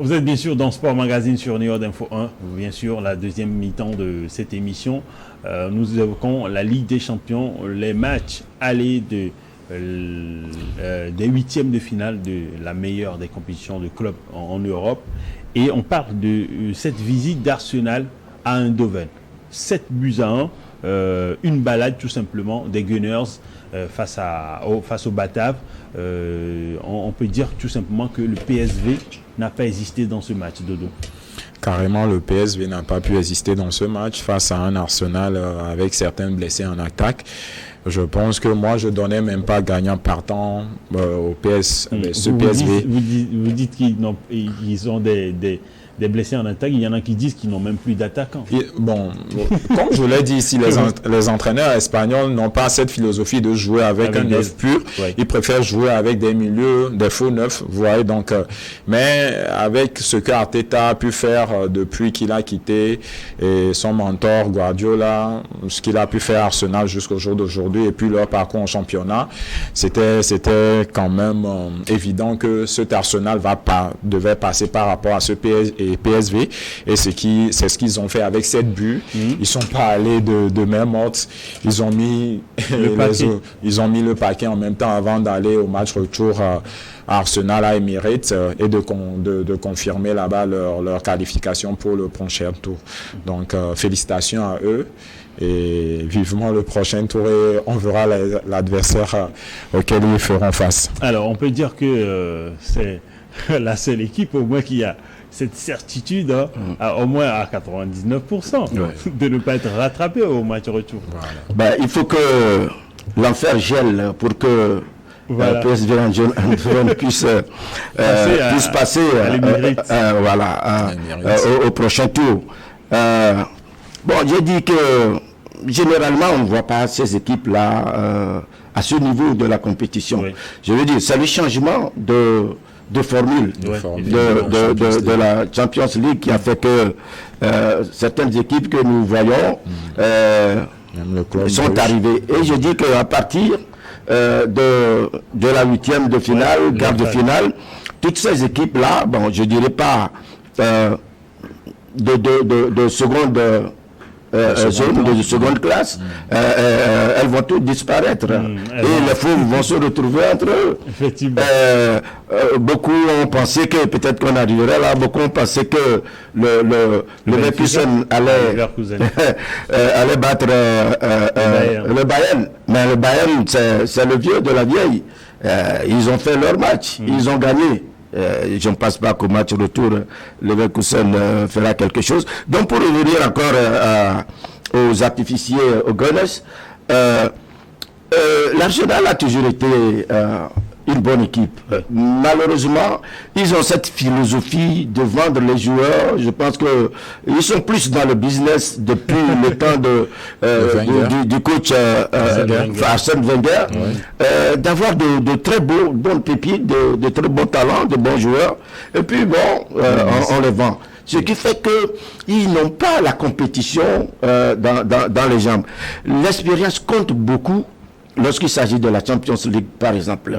Vous êtes bien sûr dans Sport Magazine sur Neo d'Info 1, bien sûr la deuxième mi-temps de cette émission. Nous évoquons la Ligue des Champions, les matchs allés des huitièmes de finale de la meilleure des compétitions de clubs en Europe. Et on parle de cette visite d'Arsenal à Eindhoven. 7 buts à 1, une balade tout simplement des Gunners face aux Bataves. On peut dire tout simplement que le PSV n'a pas existé dans ce match, Dodo. Carrément, le PSV n'a pas pu exister dans ce match face à un Arsenal avec certains blessés en attaque. Je pense que moi, je donnais même pas gagnant partant au PSV. Vous dites qu'ils ont des blessés en attaque, il y en a qui disent qu'ils n'ont même plus d'attaquants. Bon, comme je l'ai dit ici, les entraîneurs espagnols n'ont pas cette philosophie de jouer avec un neuf pur. Ouais. Ils préfèrent jouer avec des milieux, des faux neufs, vous voyez. Donc, mais avec ce que Arteta a pu faire depuis qu'il a quitté et son mentor Guardiola, ce qu'il a pu faire à Arsenal jusqu'au jour d'aujourd'hui et puis leur parcours en championnat, c'était quand même évident que cet Arsenal devait passer par rapport à ce PSV, et c'est ce qu'ils ont fait avec 7 buts. Ils sont pas allés de même ordre. Ils ont mis le paquet en même temps avant d'aller au match retour à Arsenal à Emirates et de confirmer là-bas leur qualification pour le prochain tour. Donc félicitations à eux et vivement le prochain tour et on verra l'adversaire auquel ils feront face. Alors on peut dire que c'est la seule équipe au moins qui a cette certitude, au moins à 99%, de ne pas être rattrapé au match retour. Voilà. Il faut que l'enfer gèle pour que PSV puisse passer au prochain tour. J'ai dit que généralement on ne voit pas ces équipes-là à ce niveau de la compétition. Oui. Je veux dire, c'est le changement de formule de la Champions League qui a fait que certaines équipes que nous voyons sont arrivées. Et je dis qu'à partir de la huitième de finale, quart de finale, toutes ces équipes-là, je dirais pas de seconde zone, de seconde classe, elles vont toutes disparaître. Et les fous vont se retrouver entre eux. Effectivement. Beaucoup ont pensé que peut-être qu'on arriverait là, beaucoup ont pensé que le Leverkusen allait battre le Bayern. Mais le Bayern, c'est le vieux de la vieille. Ils ont fait leur match, ils ont gagné. Je ne pense pas qu'au match retour, le Leverkusen fera quelque chose. Donc pour revenir encore aux artificiers, aux Gunners, l'Arsenal a toujours été une bonne équipe. Malheureusement, ils ont cette philosophie de vendre les joueurs. Je pense que ils sont plus dans le business depuis le temps du coach Arsène Wenger, d'avoir de très bonnes pépites, de très bons talents, de bons joueurs. Et puis on les vend. Ce qui fait que ils n'ont pas la compétition dans les jambes. L'expérience compte beaucoup lorsqu'il s'agit de la Champions League, par exemple.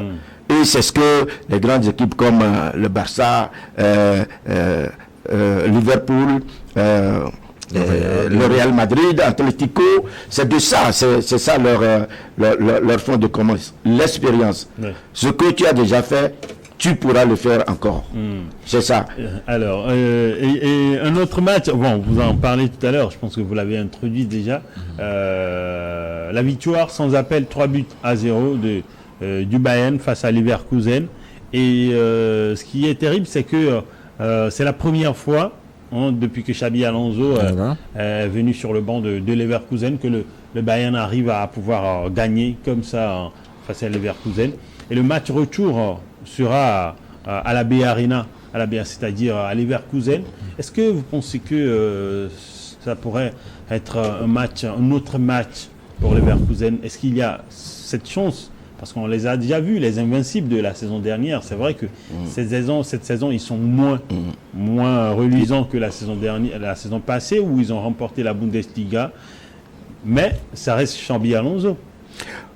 Et c'est ce que les grandes équipes comme le Barça, Liverpool, le Real Madrid, Atlético, c'est de ça, c'est ça leur fond de commerce, l'expérience. Ce que tu as déjà fait, tu pourras le faire encore. C'est ça. Alors, et un autre match, vous en parlez tout à l'heure, je pense que vous l'avez introduit déjà, la victoire sans appel 3-0 du Bayern face à Leverkusen. Et ce qui est terrible, c'est que c'est la première fois depuis que Xabi Alonso est venu sur le banc de Leverkusen que le Bayern arrive à pouvoir gagner comme ça face à Leverkusen. Et le match retour sera à la B Arena, c'est-à-dire à Leverkusen. Est-ce que vous pensez que ça pourrait être un autre match pour Leverkusen? Est-ce qu'il y a cette chance? Parce qu'on les a déjà vus, les invincibles de la saison dernière. C'est vrai que cette saison, ils sont moins reluisants que la saison dernière, la saison passée où ils ont remporté la Bundesliga. Mais ça reste Xabi Alonso.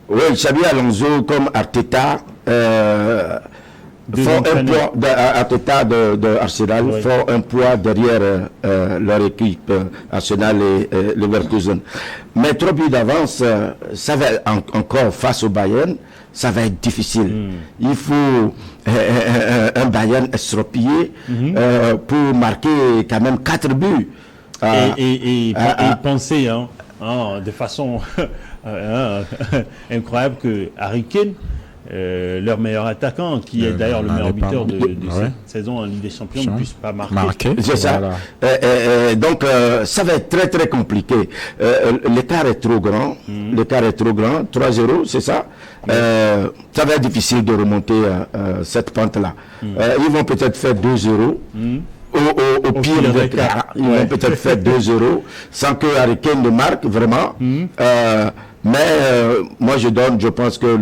Oui, Xabi Alonso comme Arteta font un poids à Teta de Arsenal, font un poids derrière leur équipe Arsenal et Leverkusen. Mais 3 buts d'avance, ça va encore face au Bayern, ça va être difficile. Il faut un Bayern estropié pour marquer quand même 4 buts. Et penser de façon incroyable que Harry Kane, leur meilleur attaquant, qui est d'ailleurs le meilleur buteur de cette saison en Ligue des Champions, ne puisse pas marquer. C'est ça. Donc, ça va être très, très compliqué. L'écart est trop grand. L'écart est trop grand. 3-0, c'est ça. Ça va être difficile de remonter cette pente-là. Ils vont peut-être faire 2-0. Au pire des cas, ils vont peut-être faire 2-0 sans que Harry Kane ne marque vraiment. Mais moi je pense que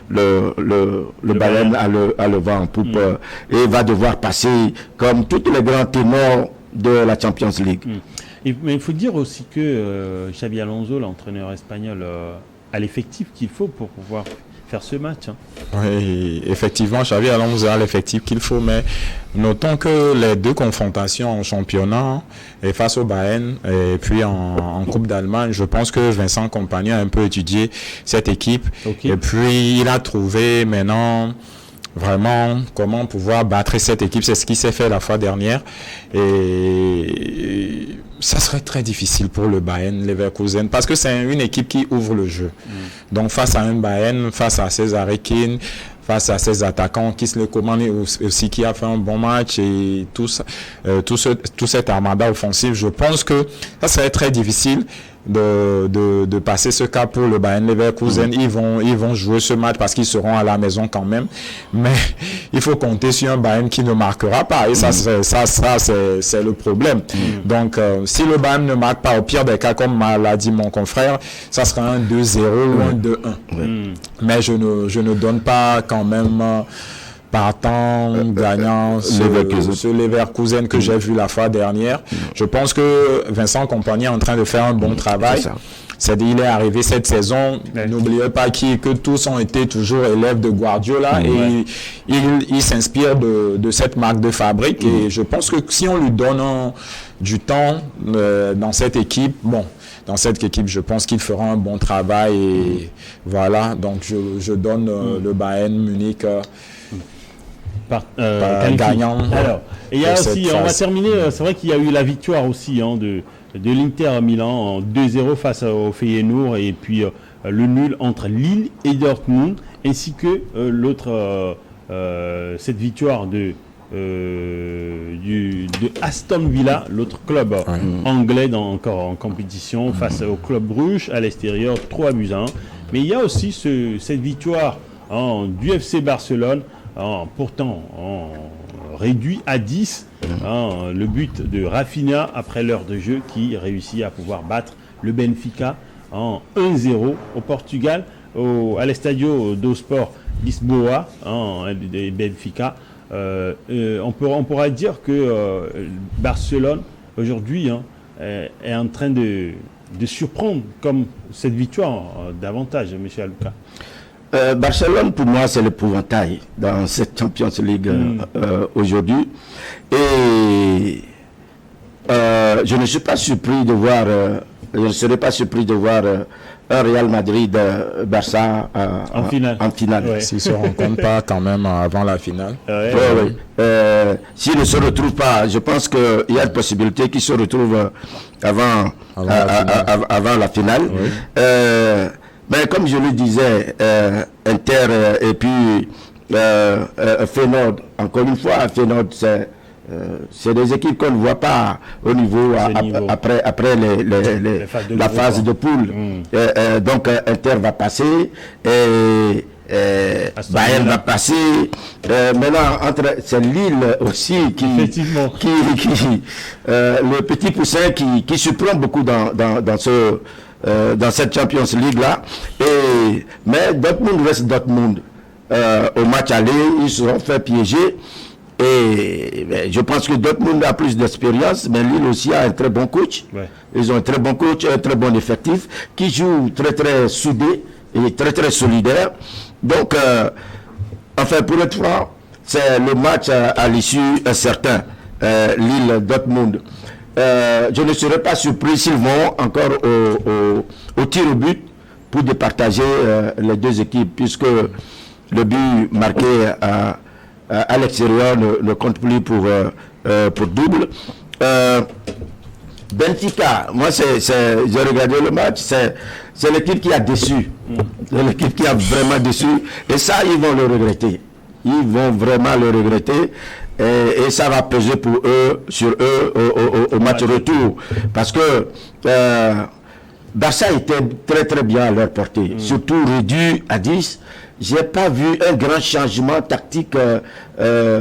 le Bayern a le vent en poupe et va devoir passer comme tous les grands ténors de la Champions League. Mais il faut dire aussi que Xabi Alonso, l'entraîneur espagnol, a l'effectif qu'il faut pour pouvoir faire ce match. Oui, effectivement, Xabi Alonso a l'effectif qu'il faut, mais notons que les 2 confrontations en championnat et face au Bayern et puis en Coupe d'Allemagne, je pense que Vincent Kompany a un peu étudié cette équipe et puis il a trouvé maintenant vraiment comment pouvoir battre cette équipe. C'est ce qui s'est fait la fois dernière et ça serait très difficile pour le Bayern Leverkusen parce que c'est une équipe qui ouvre le jeu. Donc face à un Bayern, face à ses Harry Kane, face à ses attaquants qui se le commandent aussi, qui a fait un bon match et tout cet armada offensif, je pense que ça serait très difficile de passer ce cap pour le Bayern Leverkusen. Ils vont jouer ce match parce qu'ils seront à la maison quand même, mais il faut compter sur un Bayern qui ne marquera pas et ça c'est le problème. Donc si le Bayern ne marque pas, au pire des cas, comme l'a dit mon confrère, ça sera un 2-0 ou un 2-1. Mais je ne donne pas quand même partant gagnant ce Leverkusen que j'ai vu la fois dernière. Je pense que Vincent Kompany est en train de faire un bon travail. Il est arrivé cette saison. N'oubliez pas que tous ont été toujours élèves de Guardiola et il s'inspire de cette marque de fabrique. Et je pense que si on lui donne du temps dans cette équipe, je pense qu'il fera un bon travail. Et voilà, donc je donne le Bayern Munich gagnant. Alors, et il y a aussi, on va terminer, c'est vrai qu'il y a eu la victoire aussi de l'Inter Milan en 2-0 face au Feyenoord et puis le nul entre Lille et Dortmund, ainsi que cette victoire de Aston Villa, l'autre club anglais encore en compétition face au club Bruges à l'extérieur, 3-1. Mais il y a aussi cette victoire du FC Barcelone, pourtant réduit à 10, le but de Rafinha après l'heure de jeu qui réussit à pouvoir battre le Benfica en 1-0 au Portugal, à l'Estadio do Sport Lisboa, Benfica. On pourra dire que Barcelone aujourd'hui est en train de surprendre comme cette victoire davantage, M. Aluka. Barcelone, pour moi, c'est l'épouvantail dans cette Champions League aujourd'hui. Et je ne suis pas surpris de voir, je ne serais pas surpris de voir un Real Madrid-Barça en finale. Ouais. S'ils ne se rencontrent pas quand même avant la finale. S'ils ne se retrouvent pas, je pense qu'il y a une possibilité qu'ils se retrouvent avant la finale. Oui. Mais comme je le disais, Inter et puis Feyenoord, encore une fois, Feyenoord, c'est des équipes qu'on ne voit pas au niveau après la phase de poule. Donc Inter va passer et Bayern va passer. Maintenant, c'est Lille aussi le petit poussin qui surprend beaucoup dans cette Champions League là. Mais Dortmund reste Dortmund. Au match aller, ils seront fait piéger. Et je pense que Dortmund a plus d'expérience, mais Lille aussi a un très bon coach. Ouais. Ils ont un très bon coach, un très bon effectif, qui joue très très soudé et très très solidaire. Donc, enfin, pour être franc, c'est le match à l'issue incertain, Lille-Dortmund. Je ne serais pas surpris s'ils vont encore au tir au but pour départager les deux équipes, puisque le but marqué à l'extérieur ne compte plus pour double. Benfica, moi j'ai regardé le match, c'est l'équipe qui a déçu. C'est l'équipe qui a vraiment déçu. Et ça, ils vont le regretter. Ils vont vraiment le regretter. Et ça va peser pour eux, sur eux, au match retour. Parce que Barça était très très bien à leur portée. Surtout réduit à 10. J'ai pas vu un grand changement tactique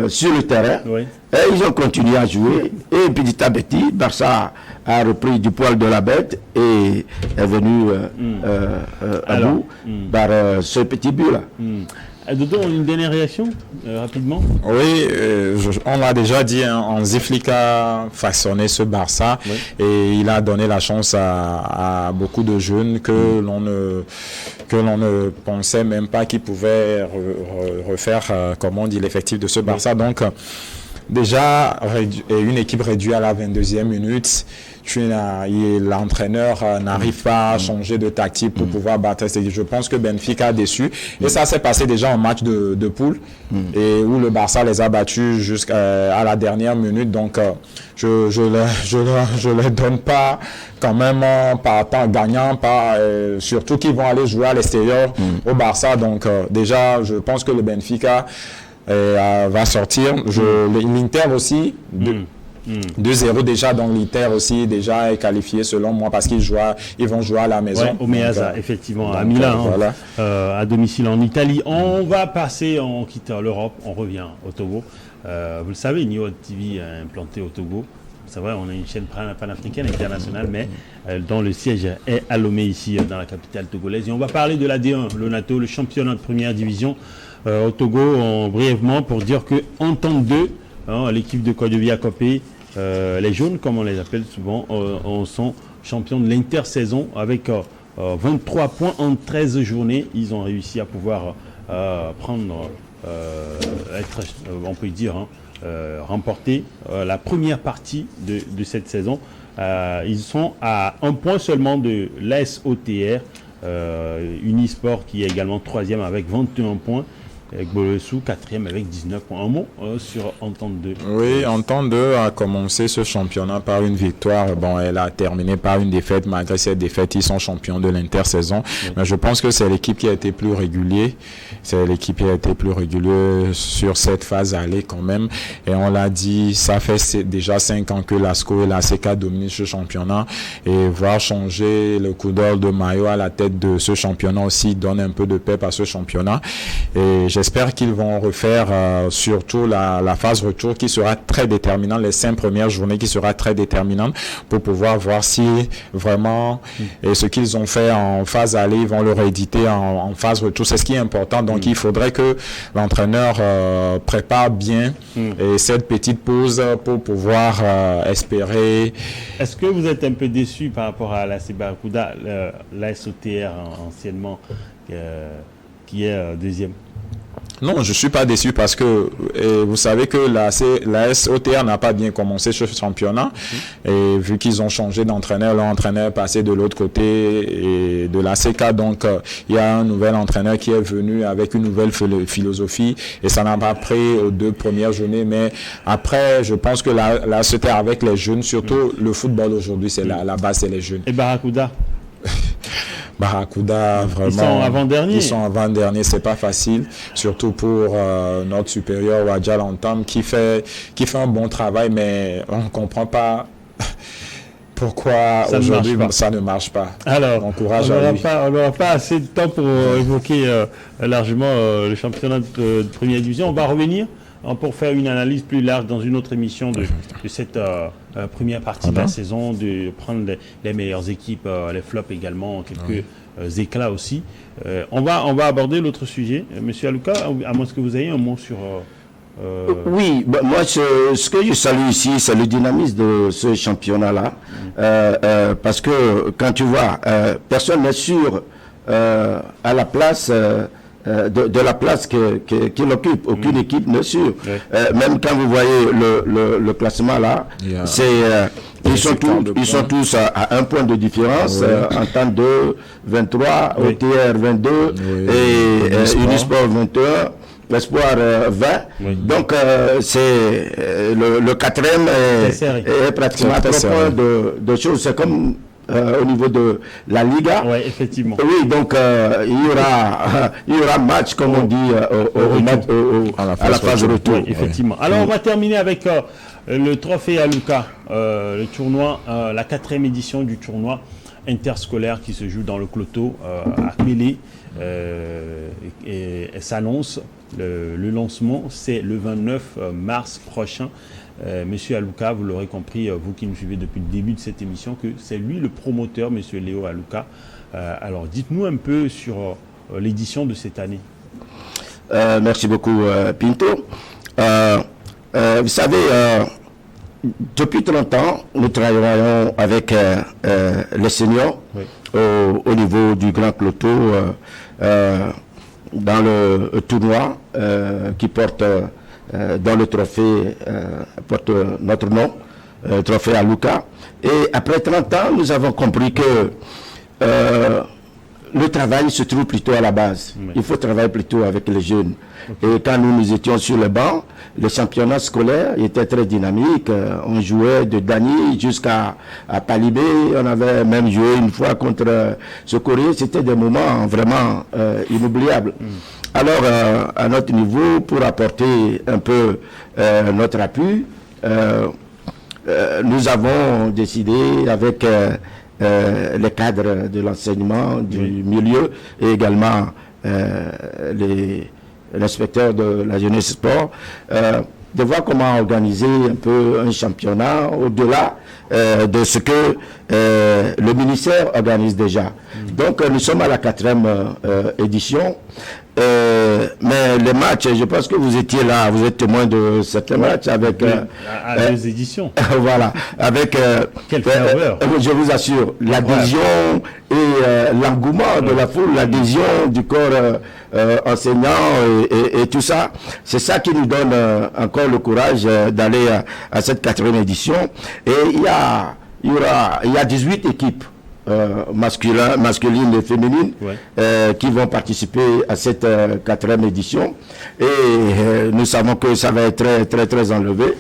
sur le terrain. Oui. Et ils ont continué à jouer. Et petit à petit, Barça a repris du poil de la bête et est venu à bout par ce petit but-là. Dodo, une dernière réaction, rapidement? Oui, on l'a déjà dit, hein, Hansi Flick a façonné ce Barça, oui. Et il a donné la chance à beaucoup de jeunes que l'on ne pensait même pas qu'ils pouvaient refaire, comme on dit, l'effectif de ce Barça. Donc, déjà, une équipe réduite à la 22e minute, l'entraîneur n'arrive pas à changer de tactique pour pouvoir battre cette équipe. Je pense que Benfica a déçu. Et ça s'est passé déjà en match de poule, et où le Barça les a battus jusqu'à la dernière minute. Donc, je les donne pas quand même par gagnant, surtout qu'ils vont aller jouer à l'extérieur au Barça. Donc, déjà, je pense que le Benfica va sortir. L'Inter aussi, 2-0 déjà, donc l'Inter aussi déjà est qualifié selon moi parce ils vont jouer à la maison. Ouais, au Meazza, effectivement, à Milan, voilà. À domicile en Italie. On va passer, on quitte l'Europe, on revient au Togo. Vous le savez, Neo TV est implanté au Togo. C'est vrai, on a une chaîne panafricaine internationale, mais dont le siège est à Lomé, ici, dans la capitale togolaise. Et on va parler de la D1, le NATO, le championnat de première division au Togo, brièvement, pour dire que Entente 2, l'équipe de Kodovia Kopé, les jaunes, comme on les appelle souvent, sont champions de l'intersaison avec 23 points en 13 journées. Ils ont réussi à pouvoir on peut dire, remporter la première partie de cette saison. Ils sont à un point seulement de l'AS OTR, Unisport qui est également troisième avec 21 points. Avec Bolesou, quatrième avec 19 points. Un mot sur Entente 2. Oui, Entente 2 a commencé ce championnat par une victoire. Bon, elle a terminé par une défaite. Malgré cette défaite, ils sont champions de l'intersaison. Oui. Mais je pense que c'est l'équipe qui a été plus régulière. C'est l'équipe qui a été plus régulière sur cette phase aller quand même. Et on l'a dit, ça fait déjà 5 ans que l'ASCO et la CK dominent ce championnat. Et voir changer le couleur de maillot à la tête de ce championnat aussi donne un peu de pep à ce championnat. Et j'espère qu'ils vont refaire surtout la phase retour qui sera très déterminante, les 5 premières journées qui sera très déterminante pour pouvoir voir si vraiment ce qu'ils ont fait en phase aller, ils vont le rééditer en phase retour. C'est ce qui est important. Donc il faudrait que l'entraîneur prépare bien et cette petite pause pour pouvoir espérer. Est-ce que vous êtes un peu déçu par rapport à l'AS Barracuda, l'AS OTR anciennement, qui est deuxième? Non, je suis pas déçu parce que vous savez que l'AS OTR n'a pas bien commencé ce championnat et vu qu'ils ont changé d'entraîneur, leur entraîneur est passé de l'autre côté et de la CK, donc il y a un nouvel entraîneur qui est venu avec une nouvelle philosophie et ça n'a pas pris aux 2 premières journées, mais après je pense que l'AS OTR avec les jeunes, surtout le football aujourd'hui, c'est la base, c'est les jeunes. Et Barracuda? Barracuda, vraiment. Ils sont avant-derniers. Ils sont avant-derniers, c'est pas facile, surtout pour notre supérieur Wadja Lantam qui fait un bon travail, mais on ne comprend pas pourquoi aujourd'hui ça ne marche pas. Alors, on n'aura pas assez de temps pour évoquer largement le championnat de première division. On va revenir pour faire une analyse plus large dans une autre émission de cette première partie de la saison, de prendre les meilleures équipes, les flops également, quelques éclats aussi. On va aborder l'autre sujet. Monsieur Alouka, à moins que vous ayez un mot sur... Oui, moi ce que je salue ici, c'est le dynamisme de ce championnat-là. Parce que quand tu vois, personne n'est sûr à la place de la place qu'il occupe. Aucune équipe n'est sûre. Même quand vous voyez le classement là, ils sont tous à un point de différence, en temps de 23, OTR 22 et Unisport 21. Espoir 20. Donc, c'est le quatrième est pratiquement à 3 points de choses. C'est comme au niveau de la Liga. Oui, effectivement. Oui, donc il y aura match, comme on dit, à la phase de retour. Oui, effectivement. Alors, on va terminer avec le trophée Alouka, le tournoi, la 4e édition du tournoi interscolaire qui se joue dans le Cloto à Mélé et s'annonce. Le lancement, c'est le 29 mars prochain. Monsieur Alouka, vous l'aurez compris, vous qui nous suivez depuis le début de cette émission, que c'est lui le promoteur, Monsieur Léo Alouka. Alors, dites-nous un peu sur l'édition de cette année. Merci beaucoup, Pinto. Vous savez, depuis 30 ans, nous travaillons avec les seniors au niveau du Grand Cloto dans le tournoi qui porte dans le trophée porte notre nom, trophée Alouka. Et après 30 ans, nous avons compris que le travail se trouve plutôt à la base. Il faut travailler plutôt avec les jeunes. Et quand nous étions sur le banc, le championnat scolaire était très dynamique. On jouait de Dany jusqu'à Palibé. On avait même joué une fois contre Socoré. C'était des moments vraiment inoubliables. Alors, à notre niveau, pour apporter un peu notre appui, nous avons décidé avec les cadres de l'enseignement du milieu et également l'inspecteur de la jeunesse sport, de voir comment organiser un peu un championnat au-delà de ce que le ministère organise déjà. Donc nous sommes à la 4e édition. Mais les matchs, je pense que vous étiez là, vous êtes témoin de certains matchs avec... à 2 éditions. Voilà, avec... Quelle ferveur. Je vous assure, l'adhésion et l'engouement de la foule, l'adhésion du corps enseignant et tout ça, c'est ça qui nous donne encore le courage d'aller à cette 4e édition. Et il y a 18 équipes masculines et féminines qui vont participer à cette 4e édition. Et nous savons que ça va être très, très, très enlevé.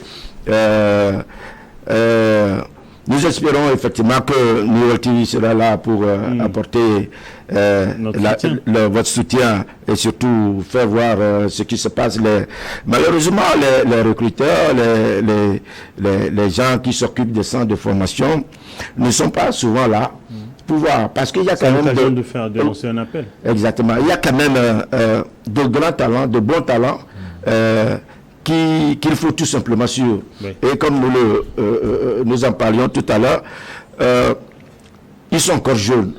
Nous espérons effectivement que Nouvelle TV sera là pour apporter votre soutien et surtout faire voir ce qui se passe. Malheureusement, les recruteurs, les gens qui s'occupent des centres de formation ne sont pas souvent là pour voir. Parce qu'il y a quand même... de lancer un appel. Exactement. Il y a quand même de grands talents, de bons talents qu'il faut tout simplement suivre. Et comme nous en parlions tout à l'heure, ils sont encore jeunes.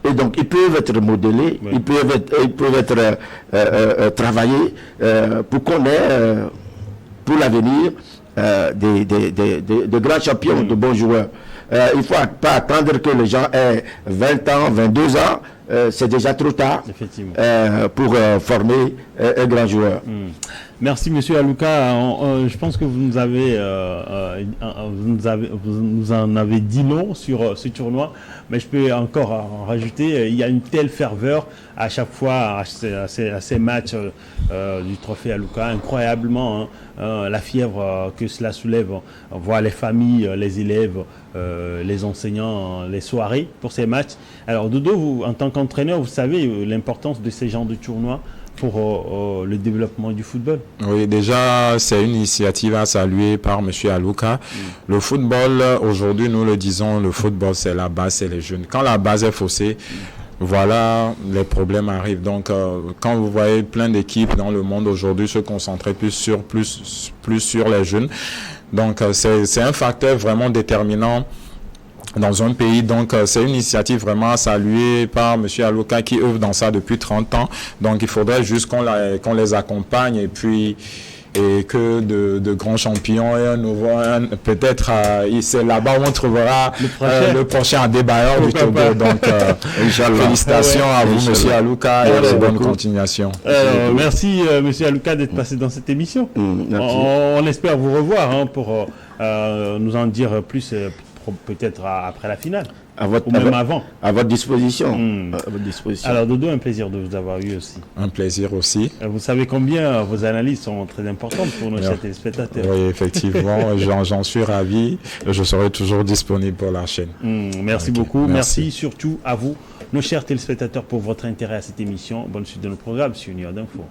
Et donc, ils peuvent être modélés, ils peuvent être travaillés pour qu'on ait, pour l'avenir, de grands champions, de bons joueurs. Il ne faut pas attendre que les gens aient 20 ans, 22 ans. C'est déjà trop tard pour former un grand joueur. Merci Monsieur Alouka. Je pense que vous nous en avez dit long sur ce tournoi, mais je peux encore en rajouter. Il y a une telle ferveur à chaque fois à ces matchs du trophée Alouka, incroyablement la fièvre que cela soulève. On voit les familles, les élèves, les enseignants, les soirées pour ces matchs. Alors Dodo, vous, en tant qu'entraîneur, vous savez l'importance de ces genres de tournois pour le développement du football. Oui, déjà, c'est une initiative à saluer par M. Alouka. Le football, aujourd'hui, nous le disons, le football, c'est la base, c'est les jeunes. Quand la base est faussée, voilà, les problèmes arrivent. Donc, quand vous voyez plein d'équipes dans le monde aujourd'hui se concentrer plus sur les jeunes, donc c'est un facteur vraiment déterminant dans un pays. Donc c'est une initiative vraiment à saluer par M. Alouka qui œuvre dans ça depuis 30 ans. Donc il faudrait juste qu'on les accompagne et puis et que de grands champions et peut-être c'est là-bas où on trouvera le prochain débailleur du Togo. Donc félicitations à vous, monsieur Alouka, et bonne continuation. Merci monsieur Alouka d'être passé dans cette émission. On espère vous revoir pour nous en dire plus peut-être après la finale. Ou même avant. À votre disposition. À votre disposition. Alors Dodo, un plaisir de vous avoir eu aussi. Un plaisir aussi. Vous savez combien vos analyses sont très importantes pour nos chers téléspectateurs. Oui, effectivement, j'en suis ravi. Je serai toujours disponible pour la chaîne. Merci beaucoup. Merci surtout à vous, nos chers téléspectateurs, pour votre intérêt à cette émission. Bonne suite de nos programmes sur Union d'Info.